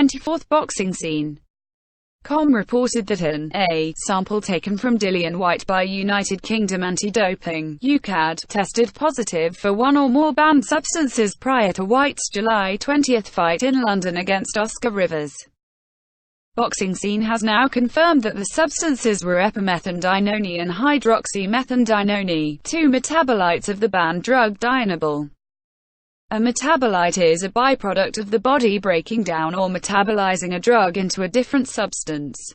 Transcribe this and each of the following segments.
24th. Boxing Scene. Com reported that an A sample taken from Dillian Whyte by United Kingdom Anti-Doping (UKAD) tested positive for one or more banned substances prior to Whyte's July 20 fight in London against Oscar Rivas. Boxing Scene has now confirmed that the substances were epimethyldienone and hydroxymethyldienone, two metabolites of the banned drug Dianabol. A metabolite is a byproduct of the body breaking down or metabolizing a drug into a different substance.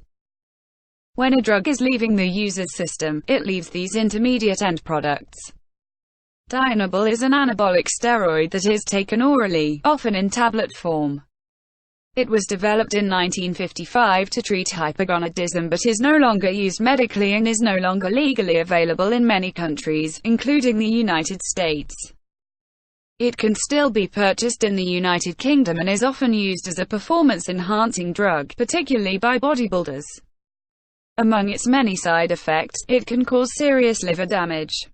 When a drug is leaving the user's system, it leaves these intermediate end products. Dianabol is an anabolic steroid that is taken orally, often in tablet form. It was developed in 1955 to treat hypogonadism but is no longer used medically and is no longer legally available in many countries, including the United States. It can still be purchased in the United Kingdom and is often used as a performance-enhancing drug, particularly by bodybuilders. Among its many side effects, it can cause serious liver damage.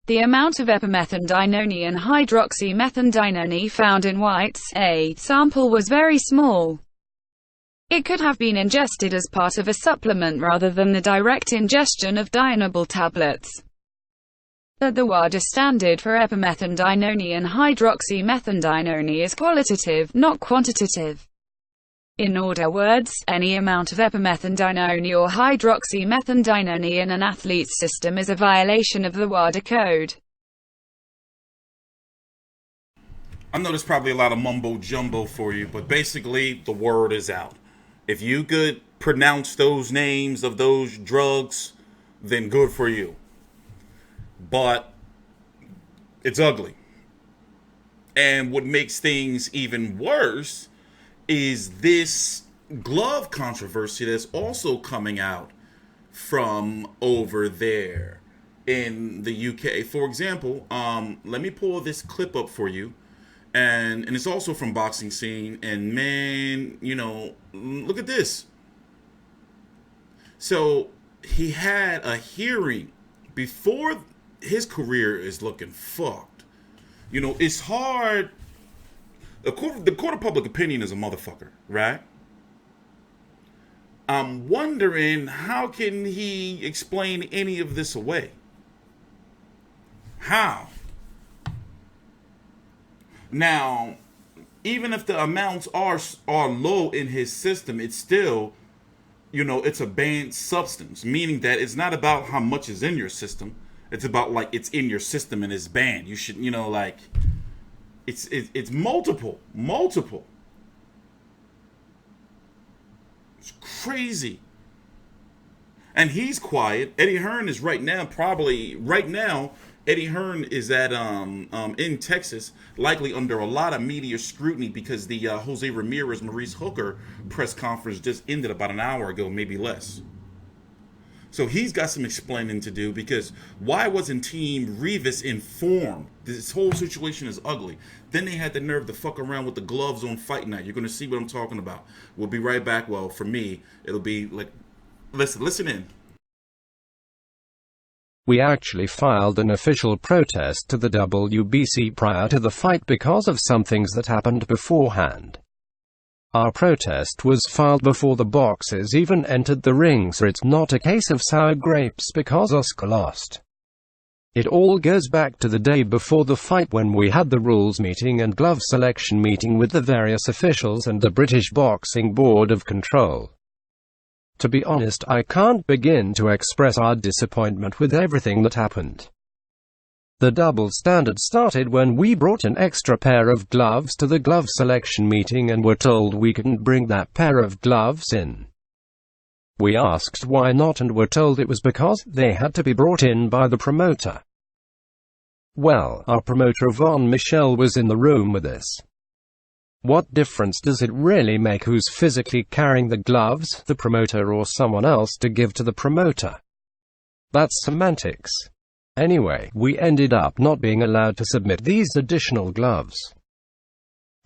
The amount of epimethyldienone and hydroxymethyldienone found in Whyte's A sample was very small. It could have been ingested as part of a supplement rather than the direct ingestion of Dianabol tablets. But the WADA standard for epimethyldienone and hydroxymethyldienone is qualitative, not quantitative. In other words, any amount of epimethyldienone or hydroxymethyldienone in an athlete's system is a violation of the WADA code. I know there's probably a lot of mumbo-jumbo for you, but basically the word is out. If you could pronounce those names of those drugs, then good for you. But it's ugly. And what makes things even worse is this glove controversy that's also coming out from over there in the UK. For example, let me pull this clip up for you. And it's also from Boxing Scene. And man, you know, look at this. So he had a hearing before his career is looking fucked. You know, it's hard. The court of public opinion is a motherfucker, right? I'm wondering, how can he explain any of this away? How? Now, even if the amounts are low in his system, it's still, you know, it's a banned substance, meaning that it's not about how much is in your system. It's about, like, it's in your system and it's banned. You should, you know, like, it's multiple. It's crazy. And he's quiet. Eddie Hearn is right now, Eddie Hearn is at in Texas, likely under a lot of media scrutiny because the Jose Ramirez Maurice Hooker press conference just ended about an hour ago, maybe less. So he's got some explaining to do, because why wasn't Team Rivas informed? This whole situation is ugly. Then they had the nerve to fuck around with the gloves on fight night. You're going to see what I'm talking about. We'll be right back. Well, for me, it'll be like, listen in. We actually filed an official protest to the WBC prior to the fight because of some things that happened beforehand. Our protest was filed before the boxers even entered the ring, so it's not a case of sour grapes because Oscar lost. It all goes back to the day before the fight when we had the rules meeting and glove selection meeting with the various officials and the British Boxing Board of Control. To be honest, I can't begin to express our disappointment with everything that happened. The double standard started when we brought an extra pair of gloves to the glove selection meeting and were told we couldn't bring that pair of gloves in. We asked why not and were told it was because they had to be brought in by the promoter. Well, our promoter Yvonne Michel was in the room with us. What difference does it really make who's physically carrying the gloves, the promoter or someone else to give to the promoter? That's semantics. Anyway, we ended up not being allowed to submit these additional gloves.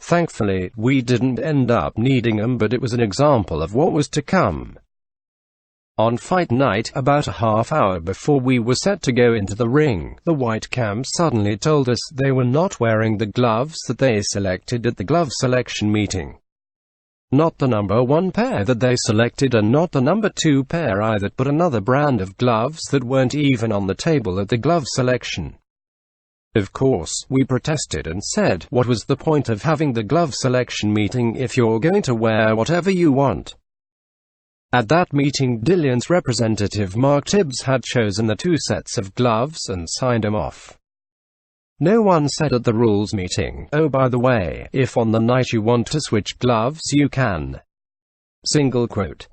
Thankfully, we didn't end up needing them, but it was an example of what was to come. On fight night, about a half hour before we were set to go into the ring, the Whyte camp suddenly told us they were not wearing the gloves that they selected at the glove selection meeting. Not the number 1 pair that they selected and not the number 2 pair either, but another brand of gloves that weren't even on the table at the glove selection. Of course, we protested and said, what was the point of having the glove selection meeting if you're going to wear whatever you want? At that meeting, Dillian's representative Mark Tibbs had chosen the 2 sets of gloves and signed them off. No one said at the rules meeting, oh by the way, if on the night you want to switch gloves you can. Single quote.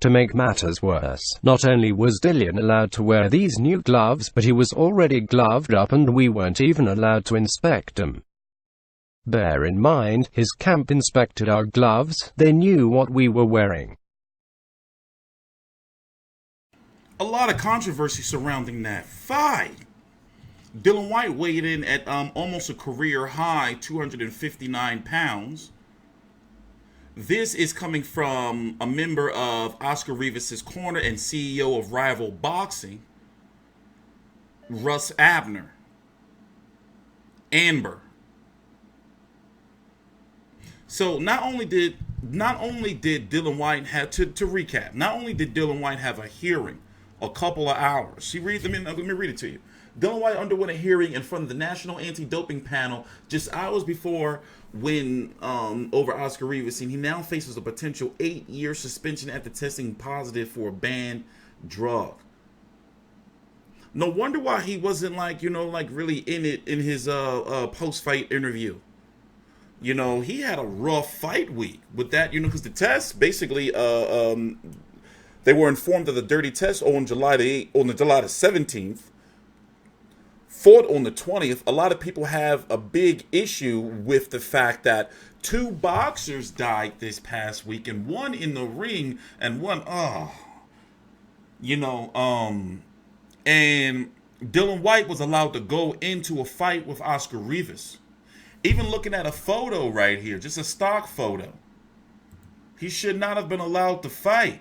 To make matters worse, not only was Dillian allowed to wear these new gloves, but he was already gloved up and we weren't even allowed to inspect them. Bear in mind, his camp inspected our gloves, they knew what we were wearing. A lot of controversy surrounding that fight. Dillian Whyte weighed in at almost a career high 259 pounds. This is coming from a member of Oscar Rivas' corner and CEO of Rival Boxing, Russ Abner. Amber. So not only did Dillian Whyte have to recap, not only did Dillian Whyte have a hearing a couple of hours. Let me read it to you. Dillian Whyte underwent a hearing in front of the National Anti-Doping Panel just hours before win over Oscar Rivas, and he now faces a potential 8-year suspension after testing positive for a banned drug. No wonder why he wasn't really in it in his post-fight interview. He had a rough fight week with that, because the test basically they were informed of the dirty test on July the 17th. Fought on the 20th. A lot of people have a big issue with the fact that 2 boxers died this past week, and one in the ring and one, and Dillian Whyte was allowed to go into a fight with Oscar Rivas. Even looking at a photo right here, just a stock photo, he should not have been allowed to fight.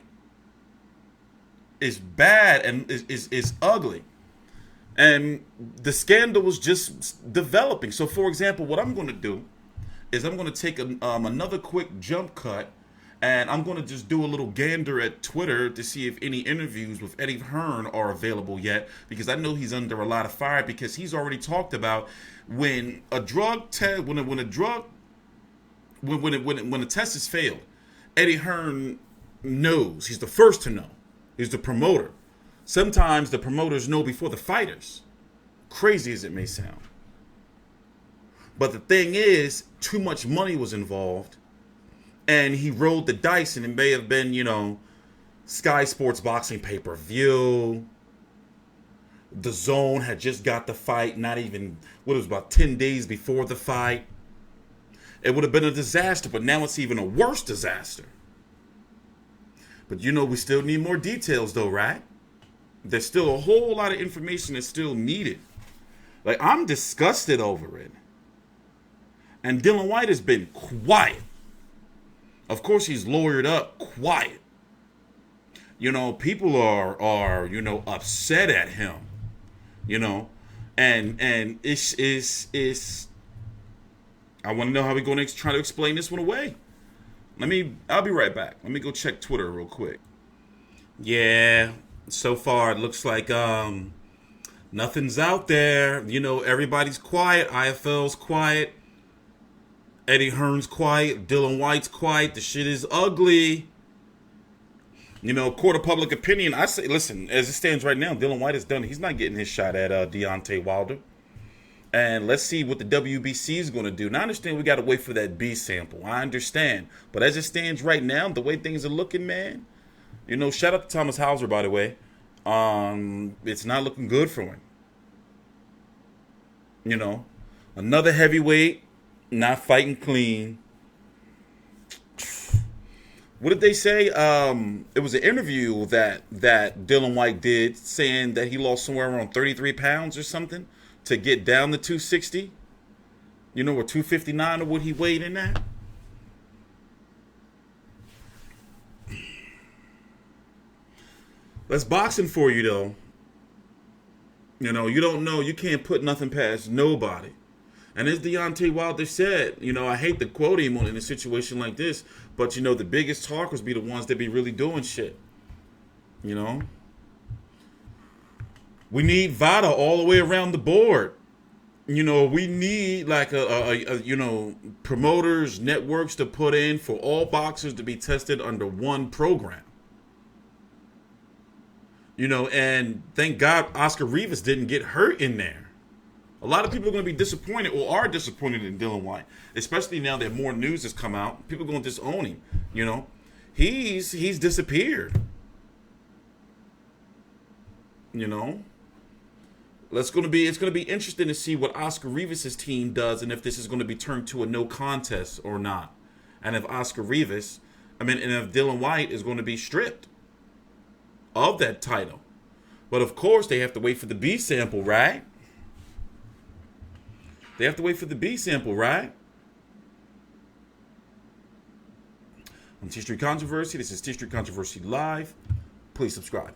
It's bad and is ugly. And the scandal was just developing. So, for example, what I'm going to do is I'm going to take another quick jump cut, and I'm going to just do a little gander at Twitter to see if any interviews with Eddie Hearn are available yet, because I know he's under a lot of fire because he's already talked about when a drug test, when a test is failed, Eddie Hearn knows. He's the first to know. He's the promoter. Sometimes the promoters know before the fighters. Crazy as it may sound. But the thing is, too much money was involved. And he rolled the dice, and it may have been, Sky Sports Boxing pay-per-view. The Zone had just got the fight, not even, it was about 10 days before the fight. It would have been a disaster, but now it's even a worse disaster. But we still need more details though, right? There's still a whole lot of information that's still needed. I'm disgusted over it. And Dillian Whyte has been quiet. Of course, he's lawyered up, quiet. People are upset at him. And it's I want to know how we're going to try to explain this one away. I'll be right back. Let me go check Twitter real quick. Yeah. So far, it looks like nothing's out there. Everybody's quiet. IFL's quiet. Eddie Hearn's quiet. Dillian Whyte's quiet. The shit is ugly. Court of public opinion. I say, listen, as it stands right now, Dillian Whyte is done. He's not getting his shot at Deontay Wilder. And let's see what the WBC is going to do. Now, I understand we got to wait for that B sample. I understand. But as it stands right now, the way things are looking, man, shout out to Thomas Hauser, by the way. It's not looking good for him. Another heavyweight, not fighting clean. What did they say? It was an interview that Dillian Whyte did saying that he lost somewhere around 33 pounds or something to get down to 260. Or 259 or what he weighed in at. That's boxing for you, though. You don't know. You can't put nothing past nobody. And as Deontay Wilder said, you know, I hate to quote him in a situation like this, but, you know, the biggest talkers be the ones that be really doing shit. You know? We need VADA all the way around the board. You know, we need like you know, promoters, networks to put in for all boxers to be tested under one program. You know, and thank God Oscar Rivas didn't get hurt in there. A lot of people are going to be disappointed or are disappointed in Dillian Whyte, especially now that more news has come out. People are going to disown him. You know, he's disappeared. You know, it's going to be interesting to see what Oscar Rivas' team does and if this is going to be turned to a no contest or not, and if and if Dillian Whyte is going to be stripped of that title. But of course, they have to wait for the B sample, right? They have to wait for the B sample, right? On TstreeT Controversy, this is TstreeT Controversy Live. Please subscribe.